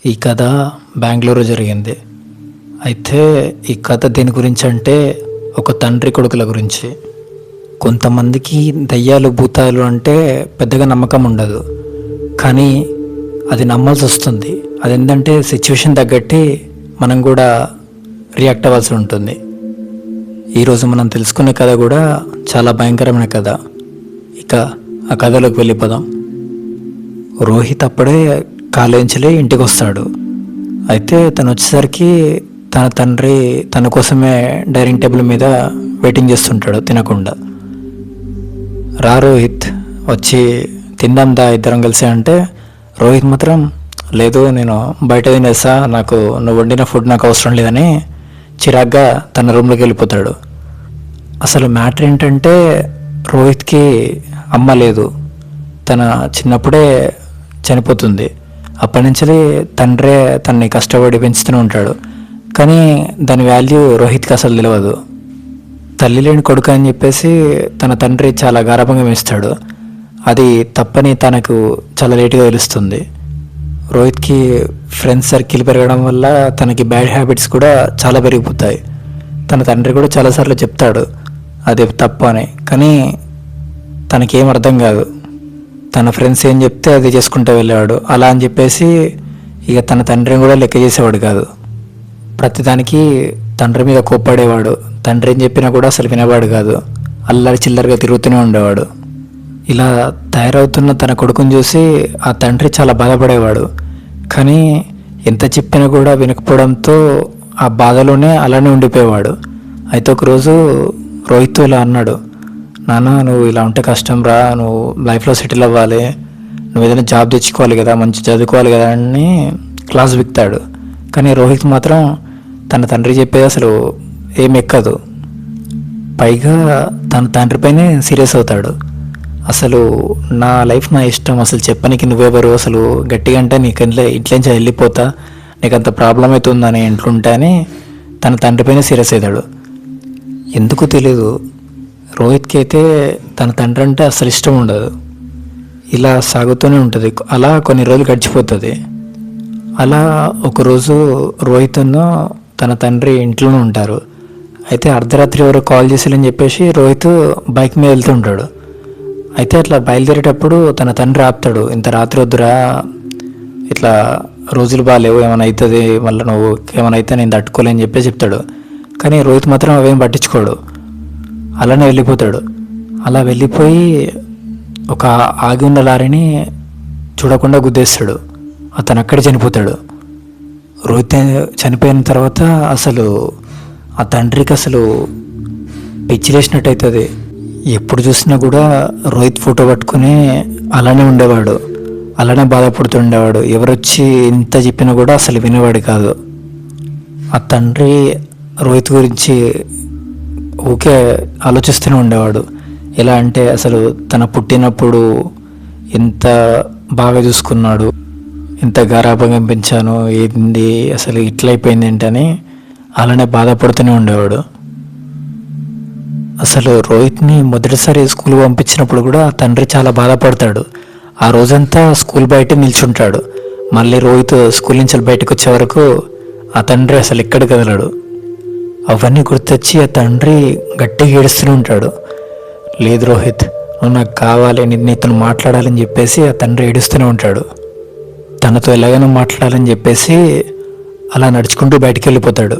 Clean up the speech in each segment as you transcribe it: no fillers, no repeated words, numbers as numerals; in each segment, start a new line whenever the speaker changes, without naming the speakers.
ఈ కథ బెంగళూరు జరిగింది. అయితే ఈ కథ దేని గురించి అంటే ఒక తండ్రి కొడుకుల గురించి. కొంతమందికి దయ్యాలు భూతాలు అంటే పెద్దగా నమ్మకం ఉండదు, కానీ అది నమ్మాల్సి వస్తుంది. అదేంటంటే సిచ్యువేషన్ తగ్గట్టి మనం కూడా రియాక్ట్ అవ్వాల్సి ఉంటుంది. ఈరోజు మనం తెలుసుకునే కథ కూడా చాలా భయంకరమైన కథ. ఇక ఆ కథలోకి వెళ్ళిపోదాం. రోహిత్ అప్పుడే కాలేజీలే ఇంటికి వస్తాడు. అయితే తను వచ్చేసరికి తన తండ్రి తన కోసమే డైనింగ్ టేబుల్ మీద వెయిటింగ్ చేస్తుంటాడు తినకుండా. రా రోహిత్, వచ్చి తిందాం దా ఇద్దరం కలిసి అంటే రోహిత్ మాత్రం లేదు, నేను బయట తినేసా, నాకు నువ్వు వండిన ఫుడ్ నాకు అవసరం లేదని చిరాగ్గా తన రూమ్లోకి వెళ్ళిపోతాడు. అసలు మ్యాటర్ ఏంటంటే రోహిత్కి అమ్మ లేదు, తన చిన్నప్పుడే చనిపోతుంది. అప్పటి నుంచి తండ్రే తనని కష్టపడి పెంచుతూనే ఉంటాడు. కానీ దాని వాల్యూ రోహిత్కి అసలు తెలియదు. తల్లి లేని కొడుకు అని చెప్పేసి తన తండ్రి చాలా గారాబంగా పెంచుతాడు. అది తప్పని తనకు చాలా లేటుగా తెలుస్తుంది. రోహిత్కి ఫ్రెండ్స్ సర్కిల్ పెరగడం వల్ల తనకి బ్యాడ్ హ్యాబిట్స్ కూడా చాలా పెరిగిపోతాయి. తన తండ్రి కూడా చాలాసార్లు చెప్తాడు అది తప్పు అని, కానీ తనకేం అర్థం కాదు. తన ఫ్రెండ్స్ ఏం చెప్తే అది చేసుకుంటూ వెళ్ళేవాడు. అలా అని చెప్పేసి ఇక తన తండ్రిని కూడా లెక్క చేసేవాడు కాదు. ప్రతిదానికి తండ్రి మీద కోప్పడేవాడు. తండ్రి ఏం చెప్పినా కూడా అసలు వినేవాడు కాదు. అల్లరి చిల్లరగా తిరుగుతూనే ఉండేవాడు. ఇలా తయారవుతున్న తన కొడుకుని చూసి ఆ తండ్రి చాలా బాధపడేవాడు. కానీ ఎంత చెప్పినా కూడా వినకపోవడంతో ఆ బాధలోనే అలానే ఉండిపోయేవాడు. అయితే ఒకరోజు రోహిత్ ఇలా అన్నాడు, నాన్న నువ్వు ఇలా ఉంటే కష్టం రా, నువ్వు లైఫ్లో సెటిల్ అవ్వాలి, నువ్వు ఏదైనా జాబ్ తెచ్చుకోవాలి కదా, మంచి చదువుకోవాలి కదా అని క్లాస్ విక్తాడు. కానీ రోహిత్ మాత్రం తన తండ్రి చెప్పేది అసలు ఏం ఎక్కదు. పైగా తన తండ్రిపైనే సీరియస్ అవుతాడు. అసలు నా లైఫ్ నా ఇష్టం, అసలు చెప్పనికి నువ్వెవరు, అసలు గట్టిగా అంటే నీకు ఇంట్లోంచి వెళ్ళిపోతా, నీకు అంత ప్రాబ్లం అవుతుందని ఇంట్లుంటే అని తన తండ్రిపైనే సీరియస్ అవుతాడు. ఎందుకు తెలీదు, రోహిత్కి అయితే తన తండ్రి అంటే అసలు ఇష్టం ఉండదు. ఇలా సాగుతూనే ఉంటుంది. అలా కొన్ని రోజులు గడిచిపోతుంది. అలా ఒకరోజు రోహిత్ను తన తండ్రి ఇంట్లోనే ఉంటారు. అయితే అర్ధరాత్రి ఎవరో కాల్ చేసేయాలని చెప్పేసి రోహిత్ బైక్ మీద వెళ్తుంటాడు. అయితే అట్లా బయలుదేరేటప్పుడు తన తండ్రి ఆపుతాడు, ఇంత రాత్రి వద్దురా, ఇట్లా రోజులు బాగాలేవు, ఏమైనా అవుతుంది, మళ్ళీ నువ్వు ఏమైనా అయితే నేను తట్టుకోలేని చెప్పేసి చెప్తాడు. కానీ రోహిత్ మాత్రం అవేం పట్టించుకోడు, అలానే వెళ్ళిపోతాడు. అలా వెళ్ళిపోయి ఒక ఆగి ఉన్న లారీని చూడకుండా గుద్దేస్తాడు. అతను అక్కడే చనిపోతాడు. రోహిత్ చనిపోయిన తర్వాత అసలు ఆ తండ్రికి అసలు పిచ్చిలేసినట్టు అవుతుంది. ఎప్పుడు చూసినా కూడా రోహిత్ ఫోటో పట్టుకుని అలానే ఉండేవాడు, అలానే బాధపడుతుండేవాడు. ఎవరొచ్చి ఎంత చెప్పినా కూడా అసలు వినేవాడు కాదు. ఆ తండ్రి రోహిత్ గురించి ఊకే ఆలోచిస్తూనే ఉండేవాడు. ఎలా అంటే అసలు తన పుట్టినప్పుడు ఎంత బాగా చూసుకున్నాడు, ఎంత గారాబంగా పెంచాను, ఏంది అసలు ఇట్లా అయిపోయింది ఏంటని అలానే బాధపడుతూనే ఉండేవాడు. అసలు రోహిత్ని మొదటిసారి స్కూల్ పంపించినప్పుడు కూడా తండ్రి చాలా బాధపడతాడు. ఆ రోజంతా స్కూల్ బయట నిల్చుంటాడు. మళ్ళీ రోహిత్ స్కూల్ నుంచి బయటకు వచ్చే వరకు ఆ తండ్రి అసలు ఎక్కడ కదలడు. అవన్నీ గుర్తొచ్చి ఆ తండ్రి గట్టిగా ఏడుస్తూనే ఉంటాడు. లేదు రోహిత్, నువ్వు నాకు కావాలి, నీతో మాట్లాడాలని చెప్పేసి ఆ తండ్రి ఏడుస్తూనే ఉంటాడు. తనతో ఎలాగైనా మాట్లాడాలని చెప్పేసి అలా నడుచుకుంటూ బయటికి వెళ్ళిపోతాడు.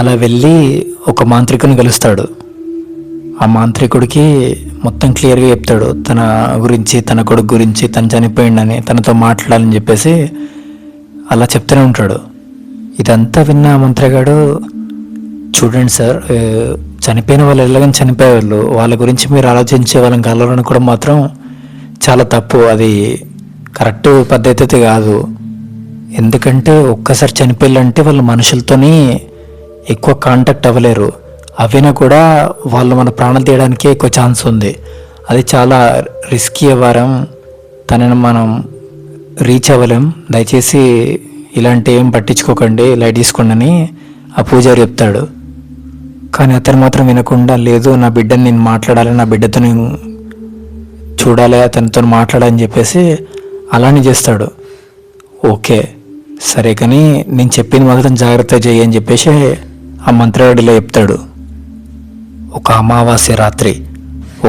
అలా వెళ్ళి ఒక మాంత్రికుని కలుస్తాడు. ఆ మాంత్రికుడికి మొత్తం క్లియర్గా చెప్తాడు తన గురించి, తన కొడుకు గురించి, తను చనిపోయిండని, తనతో మాట్లాడాలని చెప్పేసి అలా చెప్తూనే ఉంటాడు. ఇదంతా విన్న ఆ మంత్రిగాడు, చూడండి సార్, చనిపోయిన వాళ్ళు ఎలాగని చనిపోయేవాళ్ళు, వాళ్ళ గురించి మీరు ఆలోచించే వాళ్ళని కలవడం కూడా మాత్రం చాలా తప్పు, అది కరెక్ట్ పద్ధతి అయితే కాదు. ఎందుకంటే ఒక్కసారి చనిపోయాలంటే వాళ్ళు మనుషులతోని ఎక్కువ కాంటాక్ట్ అవ్వలేరు. అవినా కూడా వాళ్ళు మన ప్రాణాలు తీయడానికి ఎక్కువ ఛాన్స్ ఉంది. అది చాలా రిస్కీ వ్యవహారం, తనని మనం రీచ్ అవ్వలేం. దయచేసి ఇలాంటి ఏం పట్టించుకోకండి, లైట్ తీసుకోండి అని ఆ పూజారి చెప్తాడు. కానీ అతను మాత్రం వినకుండా, లేదు నా బిడ్డని నేను మాట్లాడాలి, నా బిడ్డతో నేను చూడాలి, అతనితో మాట్లాడాలని చెప్పేసి అలానే చేస్తాడు. ఓకే, సరే కానీ నేను చెప్పింది మాత్రం జాగ్రత్త చెయ్యి అని చెప్పేసి ఆ మంత్రగాడిలో చెప్తాడు. ఒక అమావాస్య రాత్రి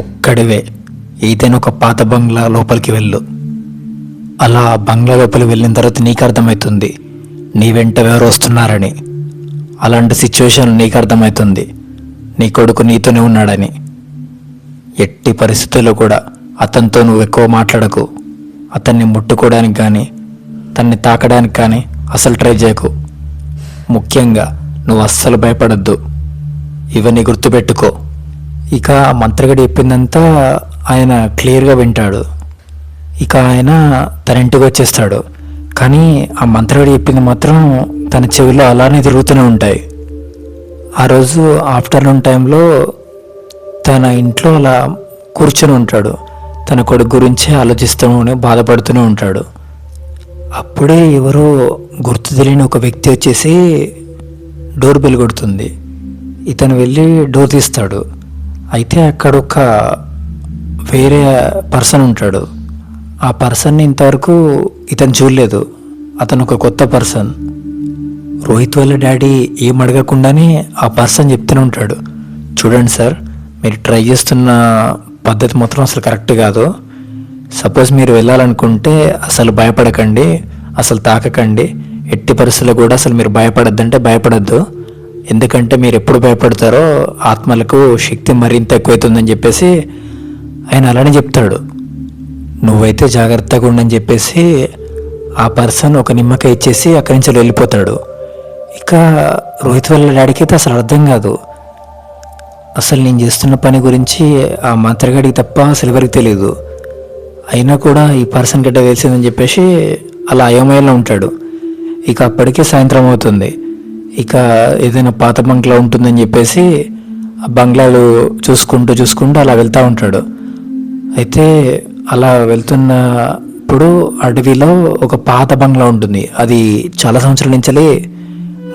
ఒక్కడివే ఏదైనా ఒక పాత బంగ్లా లోపలికి వెళ్ళు. అలా బంగ్లా లోపలికి వెళ్ళిన తర్వాత నీకు అర్థమవుతుంది నీ వెంట ఎవరు వస్తున్నారని. అలాంటి సిచ్యువేషన్ నీకు అర్థమవుతుంది నీ కొడుకు నీతోనే ఉన్నాడని. ఎట్టి పరిస్థితుల్లో కూడా అతనితో నువ్వు ఎక్కువ మాట్లాడకు. అతన్ని ముట్టుకోవడానికి కానీ తన్ని తాకడానికి కానీ అసలు ట్రై చేయకు. ముఖ్యంగా నువ్వు అస్సలు భయపడద్దు. ఇవన్నీ గుర్తుపెట్టుకో. ఇక మంత్రగడి చెప్పిందంతా ఆయన క్లియర్గా వింటాడు. ఇక ఆయన తన ఇంటికి వచ్చేస్తాడు. కానీ ఆ మంత్రగడి చెప్పింది మాత్రం తన చెవిలో అలానే తిరుగుతూనే ఉంటాయి. ఆ రోజు ఆఫ్టర్నూన్ టైంలో తన ఇంట్లో అలా కూర్చొని ఉంటాడు. తన కొడుకు గురించి ఆలోచిస్తూనే బాధపడుతూనే ఉంటాడు. అప్పుడే ఎవరో గుర్తు తెలియని ఒక వ్యక్తి వచ్చేసి డోర్ బెల్ కొడుతుంది. ఇతను వెళ్ళి డోర్ తీస్తాడు. అయితే అక్కడ ఒక వేరే పర్సన్ ఉంటాడు. ఆ పర్సన్ని ఇంతవరకు ఇతను చూడలేదు. అతను ఒక కొత్త పర్సన్. రోహిత్ వాళ్ళ డాడీ ఏం అడగకుండానే ఆ పర్సన్ చెప్తూనే ఉంటాడు, చూడండి సార్, మీరు ట్రై చేస్తున్న పద్ధతి మాత్రం అసలు కరెక్ట్ కాదు. సపోజ్ మీరు వెళ్ళాలనుకుంటే అసలు భయపడకండి, అసలు తాకకండి. ఎట్టి పరిస్థితుల్లో కూడా అసలు మీరు భయపడద్దంటే భయపడద్దు. ఎందుకంటే మీరు ఎప్పుడు భయపడతారో ఆత్మలకు శక్తి మరింత ఎక్కువైతుందని చెప్పేసి ఆయన అలానే చెప్తాడు. నువ్వైతే జాగ్రత్తగా ఉండని చెప్పేసి ఆ పర్సన్ ఒక నిమ్మకాయ ఇచ్చేసి అక్కడి నుంచి వెళ్ళిపోతాడు. ఇక రోహిత్ వాళ్ళ డాడీకి అయితే అసలు అర్థం కాదు. అసలు నేను చేస్తున్న పని గురించి ఆ మంత్రగాడికి తప్ప అసలు ఎవరికి తెలియదు. అయినా కూడా ఈ పర్సన్ గట్ట తెలిసిందని చెప్పేసి అలా అయోమయంలో ఉంటాడు. ఇక అప్పటికే సాయంత్రం అవుతుంది. ఇక ఏదైనా పాత బంగ్లా ఉంటుందని చెప్పేసి ఆ బంగ్లాలు చూసుకుంటూ అలా వెళ్తూ ఉంటాడు. అయితే అలా వెళ్తున్నప్పుడు అడవిలో ఒక పాత బంగ్లా ఉంటుంది. అది చాలా సంవత్సరాల నుంచి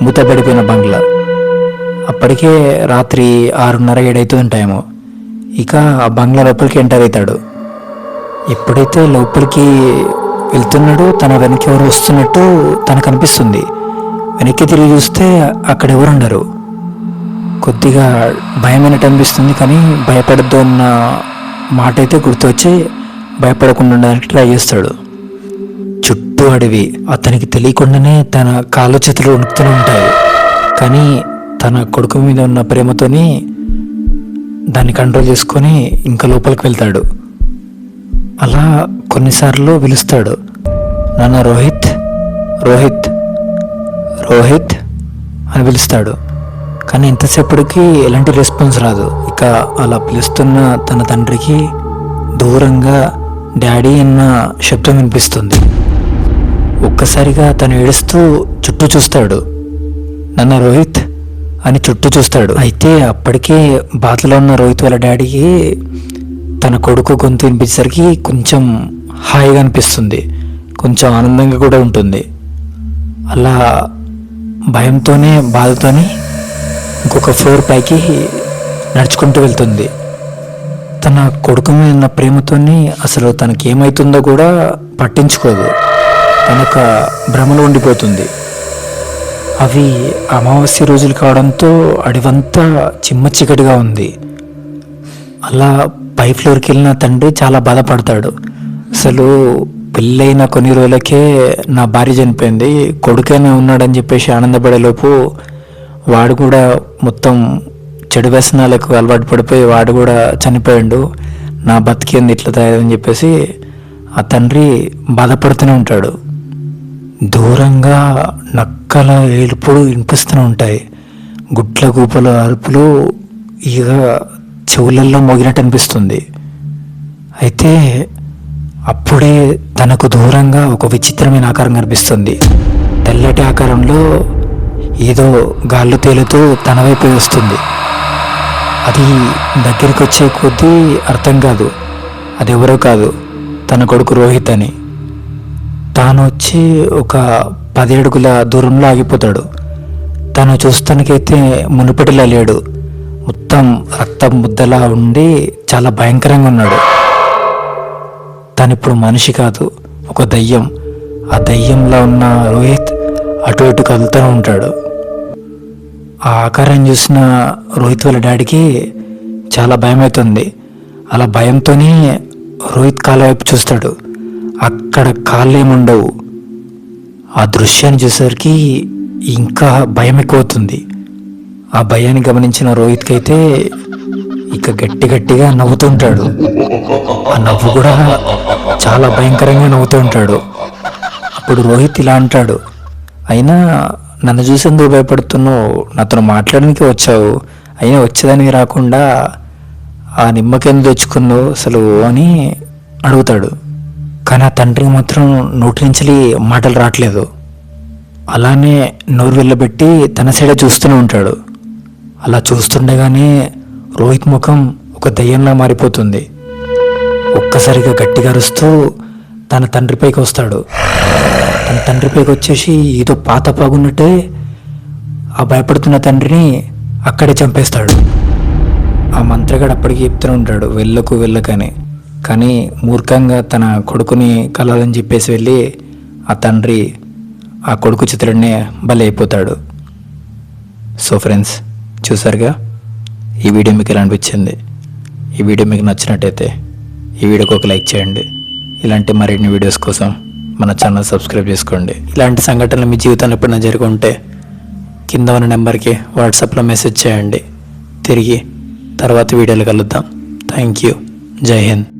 మూతపడిపోయిన బంగ్లా. అప్పటికే రాత్రి 6:30-7 అవుతుంది టైము. ఇక ఆ బంగ్లా లోపలికి ఎంటర్ అవుతాడు. ఎప్పుడైతే లోపలికి వెళ్తున్నాడో తన వెనక్కి ఎవరు వస్తున్నట్టు తనకు అనిపిస్తుంది. వెనక్కి తిరిగి చూస్తే అక్కడ ఎవరు ఉండరు. కొద్దిగా భయమైనట్టు అనిపిస్తుంది. కానీ భయపడద్దు అన్న మాట అయితే గుర్తొచ్చి భయపడకుండా ఉండడానికి ట్రై చేస్తాడు. చుట్టూ అడవి. అతనికి తెలియకుండానే తన కాళ్ళు చేతులు వణుకుతూనే ఉంటాయి. కానీ తన కొడుకు మీద ఉన్న ప్రేమతోని దాన్ని కంట్రోల్ చేసుకొని ఇంకా లోపలికి వెళ్తాడు. అలా కొన్నిసార్లు పిలుస్తాడు, నాన్న రోహిత్, రోహిత్, రోహిత్ అని పిలుస్తాడు. కానీ ఇంతసేపటికి ఎలాంటి రెస్పాన్స్ రాదు. ఇక అలా పిలుస్తున్న తన తండ్రికి దూరంగా డాడీ అన్న శబ్దం వినిపిస్తుంది. ఒక్కసారిగా తను ఏడుస్తూ చుట్టూ చూస్తాడు. నాన్న రోహిత్ అని చుట్టూ చూస్తాడు. అయితే అప్పటికే బాధలో ఉన్న రోహిత్ వాళ్ళ డాడీకి తన కొడుకు గొంతు వినిపించేసరికి కొంచెం హాయిగా అనిపిస్తుంది, కొంచెం ఆనందంగా కూడా ఉంటుంది. అలా భయంతోనే బాధతోనే ఇంకొక ఫ్లోర్ పైకి నడుచుకుంటూ వెళ్తుంది. తన కొడుకు మీద ఉన్న ప్రేమతోని అసలు తనకి ఏమవుతుందో కూడా పట్టించుకోదు. తనొక భ్రమలో ఉండిపోతుంది. అవి అమావాస్య రోజులు కావడంతో అడివంతా చిమ్మ చీకటిగా ఉంది. అలా పై ఫ్లోర్కి వెళ్ళిన తండ్రి చాలా బాధపడతాడు. అసలు పెళ్ళైన కొన్ని రోజులకే నా భార్య చనిపోయింది, కొడుకైనా ఉన్నాడని చెప్పేసి ఆనందపడేలోపు వాడు కూడా మొత్తం చెడు వ్యసనాలకు అలవాటు పడిపోయి వాడు కూడా చనిపోయాడు, నా బతికేంది ఇట్లా తయారని చెప్పేసి ఆ తండ్రి బాధపడుతూనే ఉంటాడు. దూరంగా నక్కల ఏడుపులు వినిపిస్తూనే ఉంటాయి. గుట్ల గూపల అరుపులు ఇక చెవులల్లో మోగినట్టు అనిపిస్తుంది. అయితే అప్పుడే తనకు దూరంగా ఒక విచిత్రమైన ఆకారం కనిపిస్తుంది. తెల్లటి ఆకారంలో ఏదో గాల్లో తేలుతూ తన వైపు వస్తుంది. అది దగ్గరికి వచ్చే కొద్దీ అర్థం కాదు అది ఎవరో కాదు, తన కొడుకు రోహిత్ అని. తాను వచ్చి ఒక 10 అడుగుల దూరంలో ఆగిపోతాడు. తను చూస్తానికైతే మునుపటిలా లేడు, మొత్తం రక్తం ముద్దలా ఉండి చాలా భయంకరంగా ఉన్నాడు. తను ఇప్పుడు మనిషి కాదు, ఒక దయ్యం. ఆ దయ్యంలో ఉన్న రోహిత్ అటు ఇటు కదులుతూ ఉంటాడు. ఆ ఆకారాన్ని చూసిన రోహిత్ వాళ్ళ డాడీకి చాలా భయం అవుతుంది. అలా భయంతోనే రోహిత్ కాళ్ళ వైపు చూస్తాడు. అక్కడ కాళ్ళు ఏముండవు. ఆ దృశ్యాన్ని చూసేసరికి ఇంకా భయం ఎక్కువవుతుంది. ఆ భయాన్ని గమనించిన రోహిత్కి అయితే ఇక గట్టి గట్టిగా నవ్వుతుంటాడు. ఆ నవ్వు కూడా చాలా భయంకరంగా నవ్వుతూ ఉంటాడు. అప్పుడు రోహిత్ ఇలా అంటాడు, అయినా నన్ను చూసి ఎందుకు భయపడుతున్నావు? నాతో మాట్లాడడానికి వచ్చావు, అయినా వచ్చేదానికి రాకుండా ఆ నిమ్మకెందుకు తెచ్చుకున్నావు అసలు అని అడుగుతాడు. కానీ ఆ తండ్రికి మాత్రం నోటి నుంచి మాటలు రావట్లేదు. అలానే నోరు వెళ్ళబెట్టి తన సైడే చూస్తూనే ఉంటాడు. అలా చూస్తుండగానే రోహిత్ ముఖం ఒక దయ్యంలా మారిపోతుంది. ఒక్కసారిగా గట్టిగా అరుస్తూ తన తండ్రిపైకి వస్తాడు. తన తండ్రిపైకి వచ్చేసి ఏదో పాత పాగున్నట్టే ఆ భయపడుతున్న తండ్రిని అక్కడే చంపేస్తాడు. ఆ మంత్రగాడు అప్పటికి చెప్తూనే ఉంటాడు, వెళ్ళకని. కానీ మూర్ఖంగా తన కొడుకుని కలాలని చెప్పేసి వెళ్ళి ఆ తండ్రి ఆ కొడుకు చిత్రుడిని బలి అయిపోతాడు. సో ఫ్రెండ్స్, చూసారుగా ఈ వీడియో మీకు ఎలా అనిపించింది? ఈ వీడియో మీకు నచ్చినట్టయితే ఈ వీడియోకి ఒక లైక్ చేయండి. ఇలాంటి మరిన్ని వీడియోస్ కోసం మన ఛానల్ సబ్స్క్రైబ్ చేసుకోండి. ఇలాంటి సంఘటనలు మీ జీవితంలో ఎప్పుడైనా జరిగి ఉంటే కింద ఉన్న నెంబర్కి వాట్సాప్లో మెసేజ్ చేయండి. తిరిగి తర్వాత వీడియోలు కలుద్దాం. Thank you. జై హింద్.